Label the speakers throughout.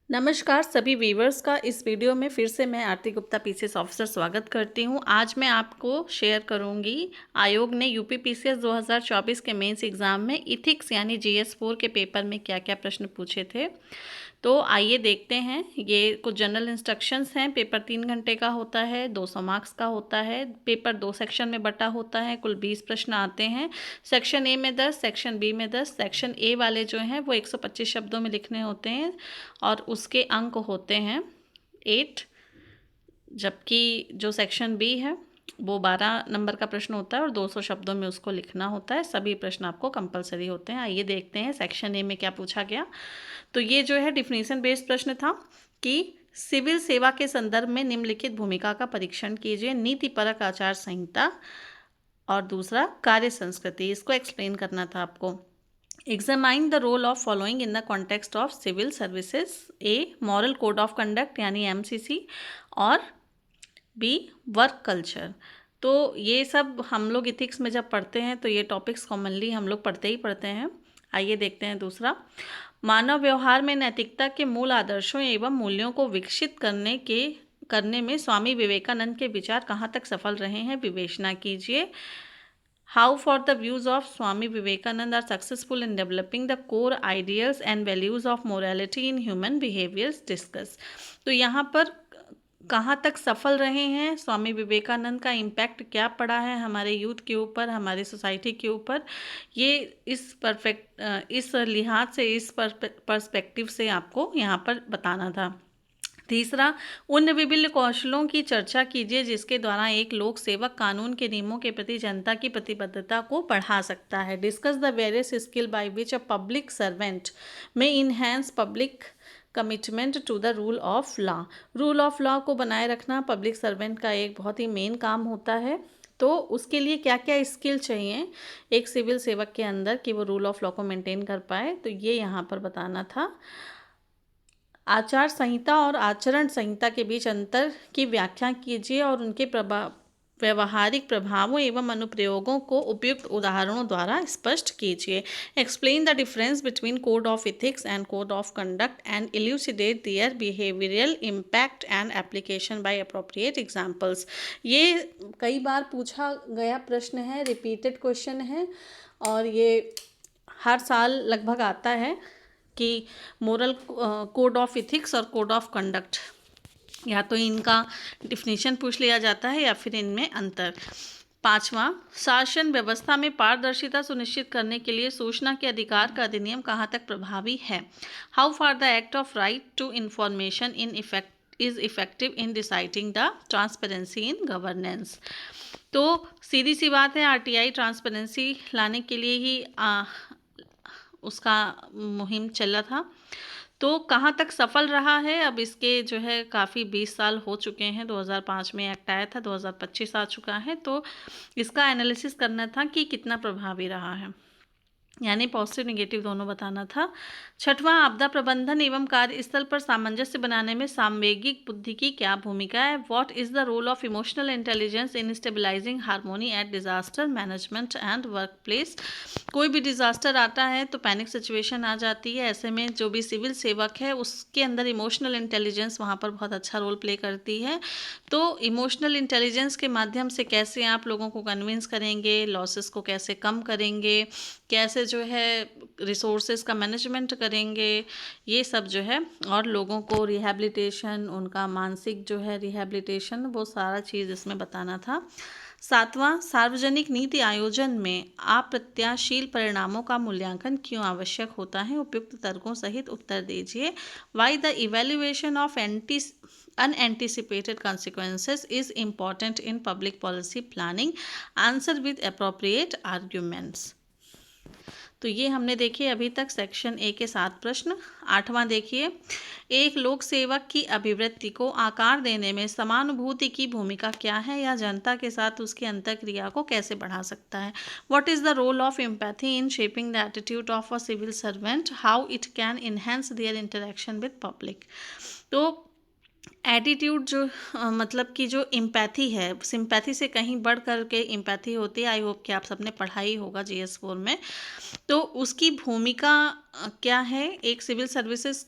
Speaker 1: नमस्कार सभी व्यूवर्स का। इस वीडियो में फिर से मैं आरती गुप्ता पीसीएस ऑफिसर स्वागत करती हूं। आज मैं आपको शेयर करूंगी आयोग ने यूपी पीसीएस 2024 के मेंस एग्ज़ाम में इथिक्स यानी जीएस 4 के पेपर में क्या क्या प्रश्न पूछे थे। तो आइए देखते हैं। ये कुछ जनरल इंस्ट्रक्शंस हैं। पेपर 3 घंटे का होता है, 200 मार्क्स का होता है। पेपर 2 सेक्शन में बटा होता है, कुल 20 प्रश्न आते हैं। सेक्शन ए में 10, सेक्शन बी में 10। सेक्शन ए वाले जो हैं वो 125 शब्दों में लिखने होते हैं और उसके अंक होते हैं 8, जबकि जो सेक्शन बी है वो 12 नंबर का प्रश्न होता है और 200 शब्दों में उसको लिखना होता है। सभी प्रश्न आपको कंपलसरी होते हैं। आइए देखते हैं सेक्शन ए में क्या पूछा गया। तो ये जो है डिफिनीशन बेस्ड प्रश्न था कि सिविल सेवा के संदर्भ में निम्नलिखित भूमिका का परीक्षण कीजिए। नीतिपरक आचार संहिता और दूसरा कार्य संस्कृति, इसको एक्सप्लेन करना था आपको। Examine the role of following in the context of civil services. A moral code of conduct यानी एमसीसी और बी वर्क कल्चर। तो ये सब हम लोग इथिक्स में जब पढ़ते हैं तो ये टॉपिक्स कॉमनली हम लोग पढ़ते ही पढ़ते हैं। आइए देखते हैं दूसरा। मानव व्यवहार में नैतिकता के मूल आदर्शों एवं मूल्यों को विकसित करने में स्वामी विवेकानंद के विचार कहाँ तक सफल रहे हैं, विवेचना कीजिए। How for the views of Swami Vivekananda are successful in developing the core ideals and values of morality in human behaviors, discuss। तो यहाँ पर कहाँ तक सफल रहे हैं, स्वामी विवेकानंद का इम्पैक्ट क्या पड़ा है हमारे यूथ के ऊपर, हमारी सोसाइटी के ऊपर, ये इस लिहाज से, इस पर्सपेक्टिव से आपको यहाँ पर बताना था। तीसरा, उन विभिन्न कौशलों की चर्चा कीजिए जिसके द्वारा एक लोक सेवक कानून के नियमों के प्रति जनता की प्रतिबद्धता को बढ़ा सकता है। Discuss the various skill by which a public servant may enhance public commitment to the rule of law. Rule of law को बनाए रखना पब्लिक सर्वेंट का एक बहुत ही मेन काम होता है। तो उसके लिए क्या क्या स्किल चाहिए एक सिविल सेवक के अंदर कि वो रूल ऑफ लॉ को मेंटेन कर पाए, तो ये यहाँ पर बताना था। आचार संहिता और आचरण संहिता के बीच अंतर की व्याख्या कीजिए और उनके व्यवहारिक प्रभावों एवं अनुप्रयोगों को उपयुक्त उदाहरणों द्वारा स्पष्ट कीजिए। Explain the difference between code of ethics and code of conduct and elucidate their behavioural impact and application by appropriate examples. ये कई बार पूछा गया प्रश्न है, रिपीटेड क्वेश्चन है और ये हर साल लगभग आता है कि मोरल कोड ऑफ इथिक्स और कोड ऑफ कंडक्ट, या तो इनका डिफिनीशन पूछ लिया जाता है या फिर इनमें अंतर। पांचवा, शासन व्यवस्था में पारदर्शिता सुनिश्चित करने के लिए सूचना के अधिकार का अधिनियम कहाँ तक प्रभावी है। How far the act of right to information is effective in deciding the transparency in governance. तो सीधी सी बात है, आरटीआई ट्रांसपेरेंसी लाने के लिए ही उसका मुहिम चला था। तो कहाँ तक सफल रहा है, अब इसके जो है काफ़ी 20 साल हो चुके हैं। 2005 में एक्ट आया था, 2025 आ चुका है। तो इसका एनालिसिस करना था कि कितना प्रभावी रहा है, यानी पॉजिटिव नेगेटिव दोनों बताना था। छठवां, आपदा प्रबंधन एवं कार्यस्थल पर सामंजस्य बनाने में सामवेगिक बुद्धि की क्या भूमिका है। What is the role of emotional intelligence in stabilising harmony at disaster management and workplace. कोई भी डिजास्टर आता है तो पैनिक सिचुएशन आ जाती है। ऐसे में जो भी सिविल सेवक है उसके अंदर इमोशनल इंटेलिजेंस वहाँ पर बहुत अच्छा रोल प्ले करती है। तो इमोशनल इंटेलिजेंस के माध्यम से कैसे आप लोगों को कन्विंस करेंगे, लॉसेस को कैसे कम करेंगे, कैसे जो है रिसोर्सेज का मैनेजमेंट करेंगे, ये सब जो है, और लोगों को रिहैबिलिटेशन, उनका मानसिक जो है रिहैबिलिटेशन, वो सारा चीज़ इसमें बताना था। सातवां, सार्वजनिक नीति आयोजन में अप्रत्याशील परिणामों का मूल्यांकन क्यों आवश्यक होता है। उपयुक्त तर्कों सहित उत्तर दीजिए। Why the evaluation of unanticipated consequences is important in public policy planning. Answer with appropriate arguments। तो ये हमने देखे अभी तक सेक्शन ए के 7 प्रश्न। 8वां देखिए, एक लोक सेवक की अभिवृत्ति को आकार देने में समानुभूति की भूमिका क्या है या जनता के साथ उसकी अंतःक्रिया को कैसे बढ़ा सकता है। What is the role of empathy in shaping the attitude of a civil servant, how it can enhance their interaction with public. तो एटीट्यूड जो मतलब कि जो एम्पैथी है, सिंपैथी से कहीं बढ़ कर के एम्पैथी होती है। आई होप कि आप सबने पढ़ा ही होगा GS4 में। तो उसकी भूमिका क्या है एक सिविल सर्विसेज,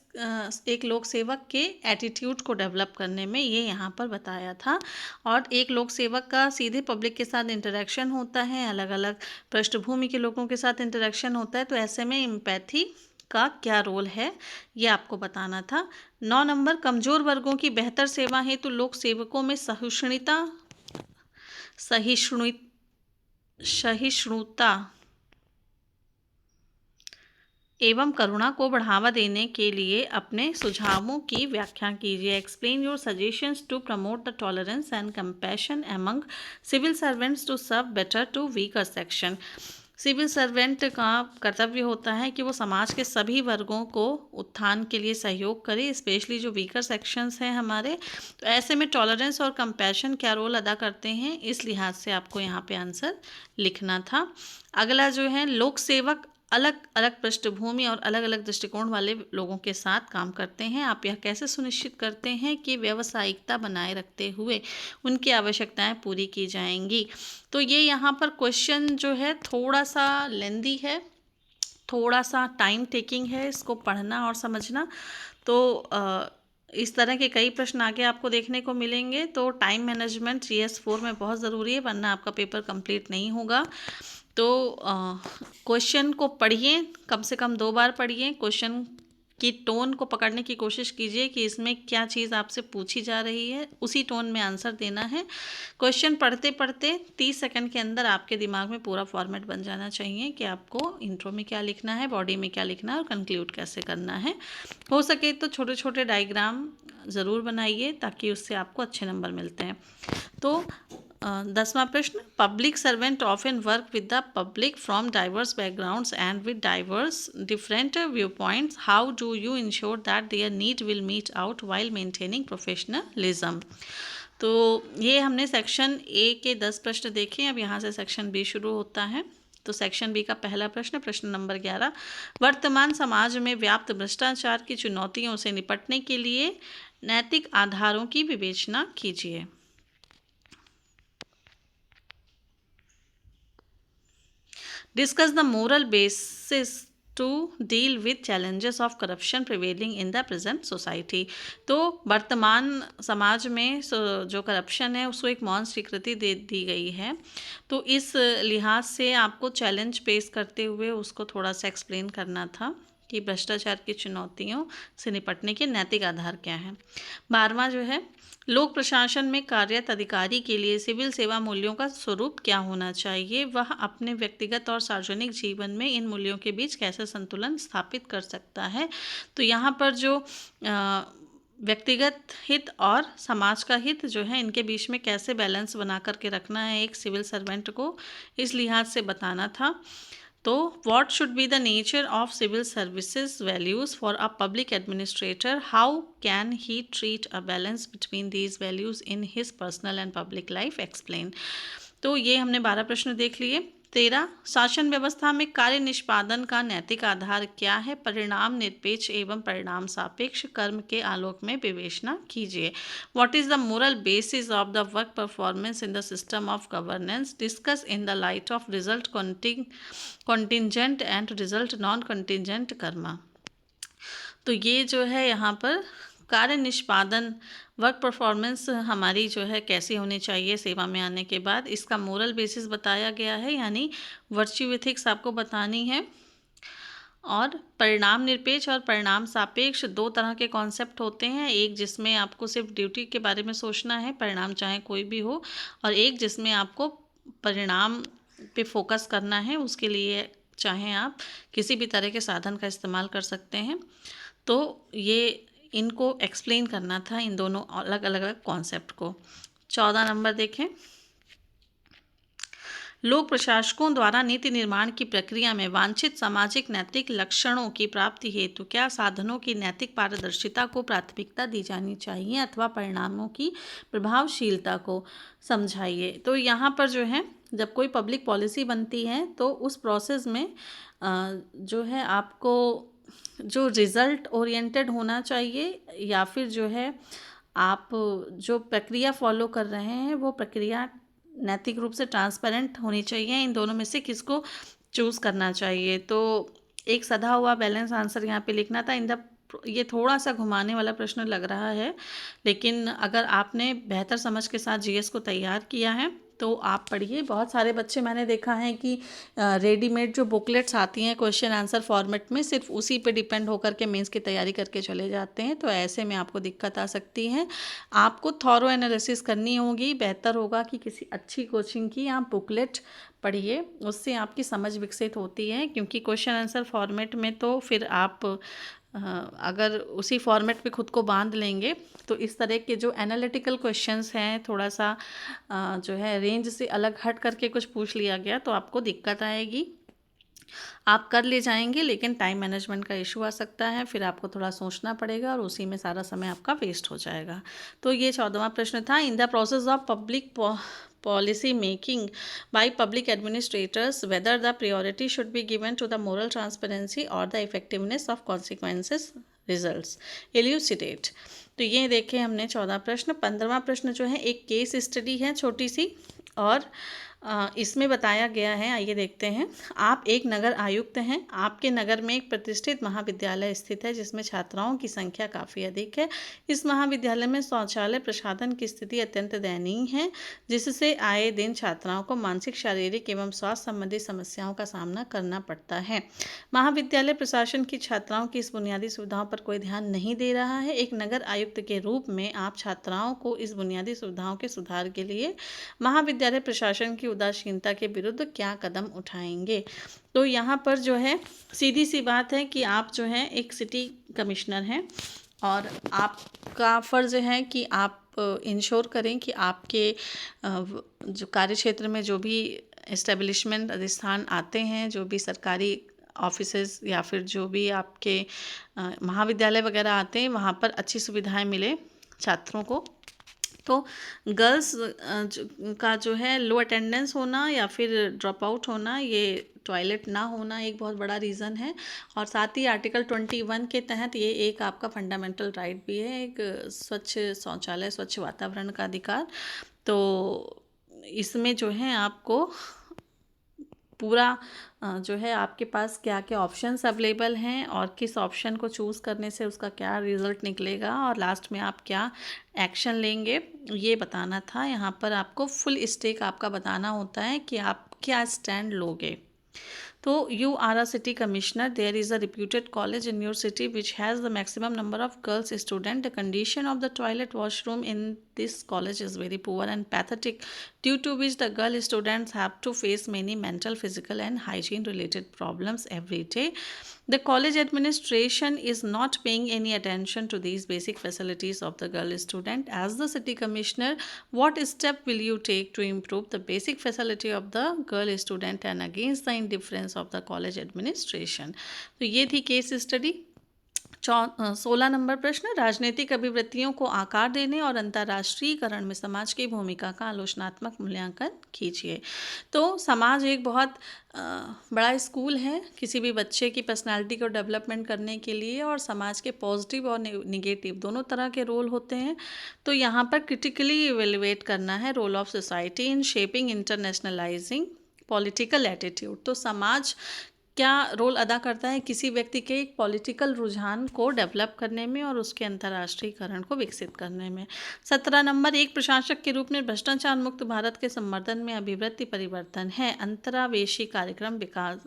Speaker 1: एक लोक सेवक के एटीट्यूड को डेवलप करने में, ये यहाँ पर बताया था। और एक लोक सेवक का सीधे पब्लिक के साथ इंटरेक्शन होता है, अलग अलग पृष्ठभूमि के लोगों के साथ इंटरेक्शन होता है। तो ऐसे में एम्पैथी का क्या रोल है, ये आपको बताना था। 9 नंबर, कमजोर वर्गों की बेहतर सेवा हेतु लोक सेवकों में सहिष्णु सहिष्णुता एवं करुणा को बढ़ावा देने के लिए अपने सुझावों की व्याख्या कीजिए। Explain your suggestions to promote the tolerance and compassion among civil servants to serve better to weaker section. Civil servant का कर्तव्य होता है कि वो समाज के सभी वर्गों को उत्थान के लिए सहयोग करे, स्पेशली जो वीकर सेक्शंस हैं हमारे। तो ऐसे में टॉलरेंस और कंपैशन क्या रोल अदा करते हैं, इस लिहाज से आपको यहाँ पे आंसर लिखना था। अगला जो है, लोक सेवक अलग अलग पृष्ठभूमि और अलग अलग दृष्टिकोण वाले लोगों के साथ काम करते हैं। आप यह कैसे सुनिश्चित करते हैं कि व्यावसायिकता बनाए रखते हुए उनकी आवश्यकताएं पूरी की जाएंगी। तो ये यहाँ पर क्वेश्चन जो है थोड़ा सा लेंदी है, थोड़ा सा टाइम टेकिंग है इसको पढ़ना और समझना। तो इस तरह के कई प्रश्न आगे आपको देखने को मिलेंगे। तो टाइम मैनेजमेंट GS4 में बहुत ज़रूरी है, वरना आपका पेपर कंप्लीट नहीं होगा। तो क्वेश्चन को पढ़िए, कम से कम 2 बार पढ़िए। क्वेश्चन की टोन को पकड़ने की कोशिश कीजिए कि इसमें क्या चीज़ आपसे पूछी जा रही है, उसी टोन में आंसर देना है। क्वेश्चन पढ़ते पढ़ते 30 सेकंड के अंदर आपके दिमाग में पूरा फॉर्मेट बन जाना चाहिए कि आपको इंट्रो में क्या लिखना है, बॉडी में क्या लिखना है और कंक्लूड कैसे करना है। हो सके तो छोटे छोटे डायग्राम ज़रूर बनाइए, ताकि उससे आपको अच्छे नंबर मिलते हैं। तो 10वां प्रश्न, public servant often work with the public from diverse backgrounds and with diverse different viewpoints, how do you ensure that their need will meet out while maintaining professionalism. तो ये हमने सेक्शन ए के 10 प्रश्न देखे। अब यहाँ से section B शुरू होता है। तो सेक्शन बी का पहला प्रश्न, प्रश्न नंबर 11, वर्तमान समाज में व्याप्त भ्रष्टाचार की चुनौतियों से निपटने के लिए नैतिक आधारों की विवेचना कीजिए। Discuss the moral basis to deal with challenges of corruption prevailing in the present society। तो वर्तमान समाज में जो करप्शन है उसको एक मौन स्वीकृति दे दी गई है। तो इस लिहाज से आपको चैलेंज पेश करते हुए उसको थोड़ा सा एक्सप्लेन करना था कि भ्रष्टाचार की चुनौतियों से निपटने के नैतिक आधार क्या हैं। 12वां जो है, लोक प्रशासन में कार्यरत अधिकारी के लिए सिविल सेवा मूल्यों का स्वरूप क्या होना चाहिए, वह अपने व्यक्तिगत और सार्वजनिक जीवन में इन मूल्यों के बीच कैसे संतुलन स्थापित कर सकता है। तो यहाँ पर जो व्यक्तिगत हित और समाज का हित जो है, इनके बीच में कैसे बैलेंस बना करके रखना है एक सिविल सर्वेंट को, इस लिहाज से बताना था। तो what should be the nature of civil services values for a public administrator? How can he treat a balance between these values in his personal and public life? Explain। तो ये हमने 12 प्रश्न देख लिए। 13, शासन व्यवस्था में कार्य निष्पादन का नैतिक आधार क्या है, परिणाम निरपेक्ष एवं परिणाम सापेक्ष कर्म के आलोक में विवेचना कीजिए। What is the moral basis of the work performance in the system of governance, discuss in the light of result contingent and result non contingent Karma. तो ये जो है यहाँ पर कार्य निष्पादन, वर्क परफॉर्मेंस हमारी जो है कैसी होनी चाहिए सेवा में आने के बाद, इसका मोरल बेसिस बताया गया है, यानी वर्च्यू एथिक्स आपको बतानी है। और परिणाम निरपेक्ष और परिणाम सापेक्ष 2 तरह के कॉन्सेप्ट होते हैं। एक जिसमें आपको सिर्फ ड्यूटी के बारे में सोचना है, परिणाम चाहे कोई भी हो, और एक जिसमें आपको परिणाम पे फोकस करना है, उसके लिए चाहे आप किसी भी तरह के साधन का इस्तेमाल कर सकते हैं। तो ये इनको एक्सप्लेन करना था, इन दोनों अलग अलग कॉन्सेप्ट को। 14 नंबर देखें, लोक प्रशासकों द्वारा नीति निर्माण की प्रक्रिया में वांछित सामाजिक नैतिक लक्षणों की प्राप्ति हेतु क्या साधनों की नैतिक पारदर्शिता को प्राथमिकता दी जानी चाहिए अथवा परिणामों की प्रभावशीलता को समझाइए। तो यहाँ पर जो है, जब कोई पब्लिक पॉलिसी बनती है तो उस प्रोसेस में जो है आपको जो रिज़ल्ट ओरिएंटेड होना चाहिए, या फिर जो है आप जो प्रक्रिया फॉलो कर रहे हैं वो प्रक्रिया नैतिक रूप से ट्रांसपेरेंट होनी चाहिए। इन दोनों में से किसको चूज़ करना चाहिए। तो एक सधा हुआ बैलेंस आंसर यहाँ पे लिखना था। ये थोड़ा सा घुमाने वाला प्रश्न लग रहा है, लेकिन अगर आपने बेहतर समझ के साथ जीएस को तैयार किया है तो आप पढ़िए। बहुत सारे बच्चे मैंने देखा है कि रेडीमेड जो बुकलेट्स आती हैं क्वेश्चन आंसर फॉर्मेट में, सिर्फ उसी पे डिपेंड होकर के मेंस की तैयारी करके चले जाते हैं। तो ऐसे में आपको दिक्कत आ सकती है। आपको थॉरो एनालिसिस करनी होगी। बेहतर होगा कि किसी अच्छी कोचिंग की आप बुकलेट पढ़िए, उससे आपकी समझ विकसित होती है। क्योंकि क्वेश्चन आंसर फॉर्मेट में तो फिर आप अगर उसी फॉर्मेट पे खुद को बांध लेंगे तो इस तरह के जो एनालिटिकल क्वेश्चंस हैं, थोड़ा सा जो है रेंज से अलग हट करके कुछ पूछ लिया गया तो आपको दिक्कत आएगी। आप कर ले जाएंगे, लेकिन टाइम मैनेजमेंट का इशू आ सकता है। फिर आपको थोड़ा सोचना पड़ेगा और उसी में सारा समय आपका वेस्ट हो जाएगा। तो ये 14वां प्रश्न था। In the process of public policy making by public administrators, whether the priority should be given to the moral transparency or the effectiveness of consequences results, elucidate। तो ये देखें हमने 14 प्रश्न। 15वां प्रश्न जो है एक केस स्टडी है छोटी सी, और इसमें बताया गया है, आइए देखते हैं। आप एक नगर आयुक्त हैं। आपके नगर में एक प्रतिष्ठित महाविद्यालय स्थित है जिसमें छात्राओं की संख्या काफ़ी अधिक है। इस महाविद्यालय में शौचालय प्रसाधन की स्थिति अत्यंत दयनीय है, जिससे आए दिन छात्राओं को मानसिक, शारीरिक एवं स्वास्थ्य संबंधी समस्याओं का सामना करना पड़ता है। महाविद्यालय प्रशासन की छात्राओं की इस बुनियादी सुविधाओं पर कोई ध्यान नहीं दे रहा है। एक नगर आयुक्त के रूप में आप छात्राओं को इस बुनियादी सुविधाओं के सुधार के लिए महाविद्यालय प्रशासन की उदासीनता के विरुद्ध क्या कदम उठाएंगे। तो यहाँ पर जो है सीधी सी बात है कि आप जो है एक सिटी कमिश्नर हैं और आपका फ़र्ज़ है कि आप इंश्योर करें कि आपके जो कार्य क्षेत्र में जो भी इस्टेब्लिशमेंट अधिष्ठान आते हैं, जो भी सरकारी ऑफिसेज या फिर जो भी आपके महाविद्यालय वगैरह आते हैं, वहाँ पर अच्छी सुविधाएं मिले छात्रों को। तो गर्ल्स का जो है लो अटेंडेंस होना या फिर ड्रॉप आउट होना, ये टॉयलेट ना होना एक बहुत बड़ा रीज़न है। और साथ ही आर्टिकल 21 के तहत ये एक आपका फंडामेंटल राइट भी है, एक स्वच्छ शौचालय, स्वच्छ वातावरण का अधिकार। तो इसमें जो है आपको पूरा जो है आपके पास क्या क्या ऑप्शंस अवेलेबल हैं और किस ऑप्शन को चूज़ करने से उसका क्या रिज़ल्ट निकलेगा और लास्ट में आप क्या एक्शन लेंगे, ये बताना था। यहाँ पर आपको फुल स्टेक आपका बताना होता है कि आप क्या स्टैंड लोगे। तो you are a city commissioner. There is a reputed college in your city which has the maximum number of girls students. The condition of the toilet washroom in this college is very poor and pathetic, due to which the girl students have to face many mental, physical and hygiene related problems every day. The college administration is not paying any attention to these basic facilities of the girl student. As the city commissioner, what step will you take to improve the basic facility of the girl student and against the indifference of the college administration? तो ये थी case study. 16 number प्रश्न, राजनीतिक अभिवृत्तियों को आकार देने और अंतर्राष्ट्रीयकरण में समाज की भूमिका का आलोचनात्मक मूल्यांकन कीजिए। तो समाज एक बहुत बड़ा स्कूल है किसी भी बच्चे की पर्सनालिटी को डेवलपमेंट करने के लिए, और समाज के पॉजिटिव और निगेटिव दोनों तरह के रोल होते हैं। तो यहाँ पर क्रिटिकली इवेलुएट करना है role of society in shaping internationalising political attitude. तो समाज क्या रोल अदा करता है किसी व्यक्ति के एक पॉलिटिकल रुझान को डेवलप करने में और उसके अंतर्राष्ट्रीयकरण को विकसित करने में। 17 नंबर, एक प्रशासक के रूप में भ्रष्टाचार मुक्त भारत के संवर्धन में अभिवृत्ति परिवर्तन है, अंतरावेशी कार्यक्रम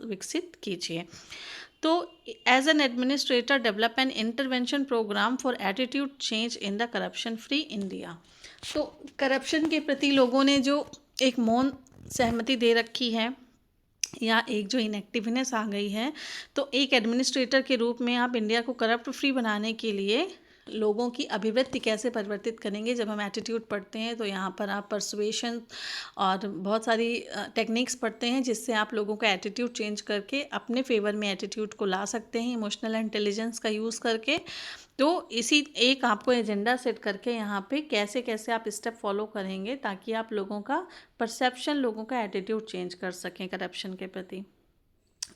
Speaker 1: विकसित कीजिए। तो as an administrator develop an intervention programme for attitude change in the corruption free India. तो करप्शन के प्रति लोगों ने जो एक मौन सहमति दे रखी है या एक जो इनएक्टिवनेस आ गई है, तो एक एडमिनिस्ट्रेटर के रूप में आप इंडिया को करप्ट फ्री बनाने के लिए लोगों की अभिवृत्ति कैसे परिवर्तित करेंगे। जब हम एटीट्यूड पढ़ते हैं तो यहाँ पर आप परसुएशन और बहुत सारी टेक्निक्स पढ़ते हैं जिससे आप लोगों का एटीट्यूड चेंज करके अपने फेवर में एटीट्यूड को ला सकते हैं इमोशनल इंटेलिजेंस का यूज़ करके। तो इसी एक आपको एजेंडा सेट करके यहाँ पे कैसे कैसे आप स्टेप फॉलो करेंगे ताकि आप लोगों का परसेप्शन, लोगों का एटीट्यूड चेंज कर सकें करप्शन के प्रति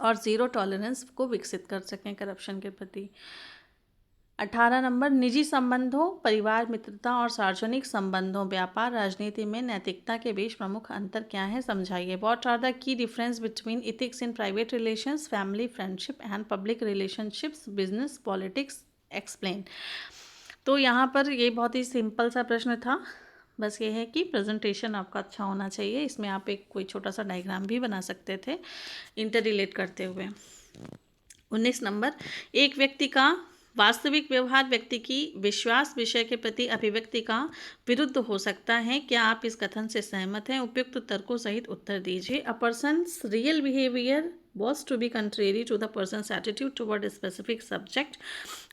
Speaker 1: और ज़ीरो टॉलरेंस को विकसित कर सकें करप्शन के प्रति। 18 नंबर, निजी संबंधों, परिवार, मित्रता और सार्वजनिक संबंधों, व्यापार, राजनीति में नैतिकता के बीच प्रमुख अंतर क्या है, समझाइए। What are the key difference between ethics in private relations, family, friendship and public relationships, business, politics, explain. तो यहाँ पर ये बहुत ही सिंपल सा प्रश्न था। बस ये है कि प्रेजेंटेशन आपका अच्छा होना चाहिए। इसमें आप एक कोई छोटा सा डायग्राम भी बना सकते थे इंटर रिलेट करते हुए। 19 नंबर, एक व्यक्ति का वास्तविक व्यवहार व्यक्ति की विश्वास विषय के प्रति अभिव्यक्ति का विरुद्ध हो सकता है। क्या आप इस कथन से सहमत हैं? उपयुक्त तर्कों सहित उत्तर दीजिए। A person's real behaviour was to be contrary to the person's attitude toward a specific subject.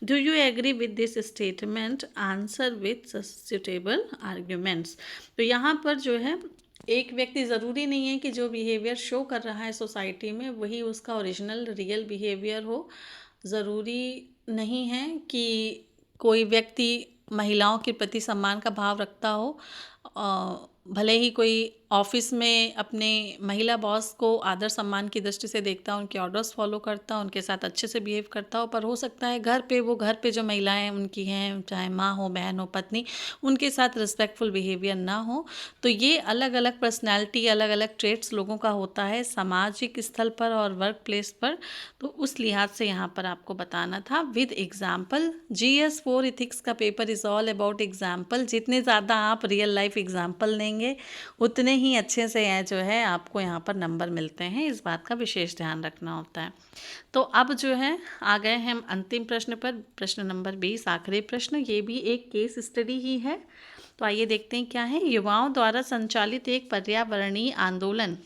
Speaker 1: Do you agree with this statement? Answer with suitable arguments. तो यहाँ पर जो है, एक व्यक्ति ज़रूरी नहीं है कि जो बिहेवियर शो कर रहा है सोसाइटी में वही उसका ओरिजिनल रियल बिहेवियर हो। ज़रूरी नहीं है कि कोई व्यक्ति महिलाओं के प्रति सम्मान का भाव रखता हो। भले ही कोई ऑफिस में अपने महिला बॉस को आदर सम्मान की दृष्टि से देखता हो, उनके ऑर्डर्स फॉलो करता हो, उनके साथ अच्छे से बिहेव करता हो, पर हो सकता है घर पे जो महिलाएं उनकी हैं, चाहे माँ हो, बहन हो, पत्नी, उनके साथ रिस्पेक्टफुल बिहेवियर ना हो। तो ये अलग अलग पर्सनैलिटी, अलग अलग ट्रेट्स लोगों का होता है सामाजिक स्थल पर और वर्क प्लेस पर। तो उस लिहाज से यहाँ पर आपको बताना था विद एग्जाम्पल। GS4 इथिक्स का paper is all about example. जितने ज़्यादा आप रियल लाइफ एग्जाम्पल देंगे उतने ही अच्छे से जो है आपको यहाँ पर नंबर मिलते हैं। इस बात का विशेष ध्यान रखना होता है। तो अब जो है आ गए हैं हम अंतिम प्रश्न पर, प्रश्न नंबर 20, आखिरी प्रश्न। ये भी एक केस स्टडी ही है। तो आइए देखते हैं क्या है। युवाओं द्वारा संचालित एक पर्यावरणीय आंदोलन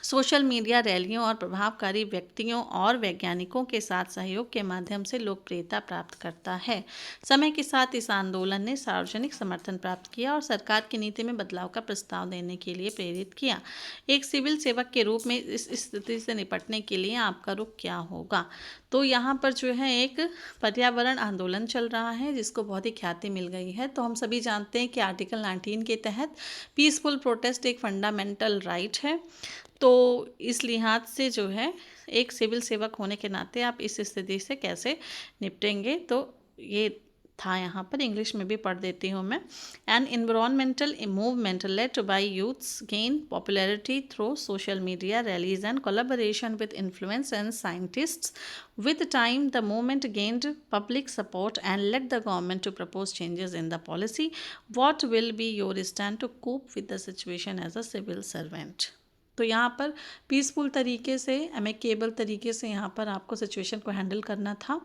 Speaker 1: सोशल मीडिया रैलियों और प्रभावकारी व्यक्तियों और वैज्ञानिकों के साथ सहयोग के माध्यम से लोकप्रियता प्राप्त करता है। समय के साथ इस आंदोलन ने सार्वजनिक समर्थन प्राप्त किया और सरकार की नीति में बदलाव का प्रस्ताव देने के लिए प्रेरित किया। एक सिविल सेवक के रूप में इस स्थिति से निपटने के लिए आपका रुख क्या होगा? तो यहाँ पर जो है एक पर्यावरण आंदोलन चल रहा है जिसको बहुत ही ख्याति मिल गई है। तो हम सभी जानते हैं कि आर्टिकल 19 के तहत पीसफुल प्रोटेस्ट एक फंडामेंटल राइट है। तो इस लिहाज से जो है एक सिविल सेवक होने के नाते आप इस स्थिति से कैसे निपटेंगे, तो ये था। यहाँ पर इंग्लिश में भी पढ़ देती हूँ मैं। N environmental movement led by youths gain popularity through social media rallies and collaboration with influence and scientists. With time, the movement gained public support and led the government to propose changes in the policy. What will be your stand to cope with the situation as a civil servant? तो यहाँ पर peaceful तरीके से, amicable तरीके से यहाँ पर आपको सिचुएशन को हैंडल करना था।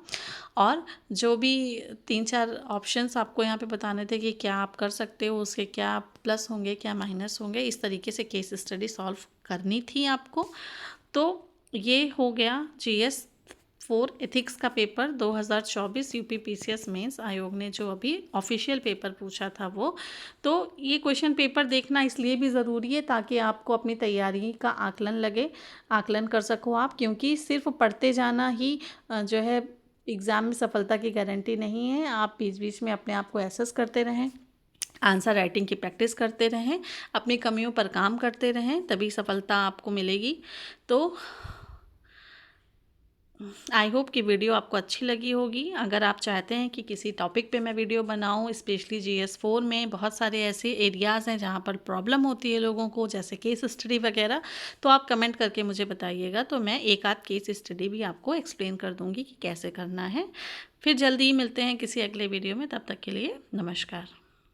Speaker 1: और जो भी 3-4 ऑप्शंस आपको यहाँ पे बताने थे कि क्या आप कर सकते हो, उसके क्या प्लस होंगे, क्या माइनस होंगे, इस तरीके से केस स्टडी सॉल्व करनी थी आपको। तो ये हो गया GS4 एथिक्स का पेपर 2024 यूपी PCS मेंस आयोग ने जो अभी ऑफिशियल पेपर पूछा था वो। तो ये क्वेश्चन पेपर देखना इसलिए भी ज़रूरी है ताकि आपको अपनी तैयारी का आकलन कर सको आप, क्योंकि सिर्फ पढ़ते जाना ही जो है एग्ज़ाम में सफलता की गारंटी नहीं है। आप बीच बीच में अपने आप को एसेस करते रहें, आंसर राइटिंग की प्रैक्टिस करते रहें, अपनी कमियों पर काम करते रहें, तभी सफलता आपको मिलेगी। तो आई होप कि वीडियो आपको अच्छी लगी होगी। अगर आप चाहते हैं कि किसी टॉपिक पे मैं वीडियो बनाऊं, स्पेशली GS4 में बहुत सारे ऐसे एरियाज़ हैं जहां पर प्रॉब्लम होती है लोगों को, जैसे केस स्टडी वगैरह, तो आप कमेंट करके मुझे बताइएगा। तो मैं एक आध केस स्टडी भी आपको एक्सप्लेन कर दूँगी कि कैसे करना है। फिर जल्दी ही मिलते हैं किसी अगले वीडियो में। तब तक के लिए नमस्कार।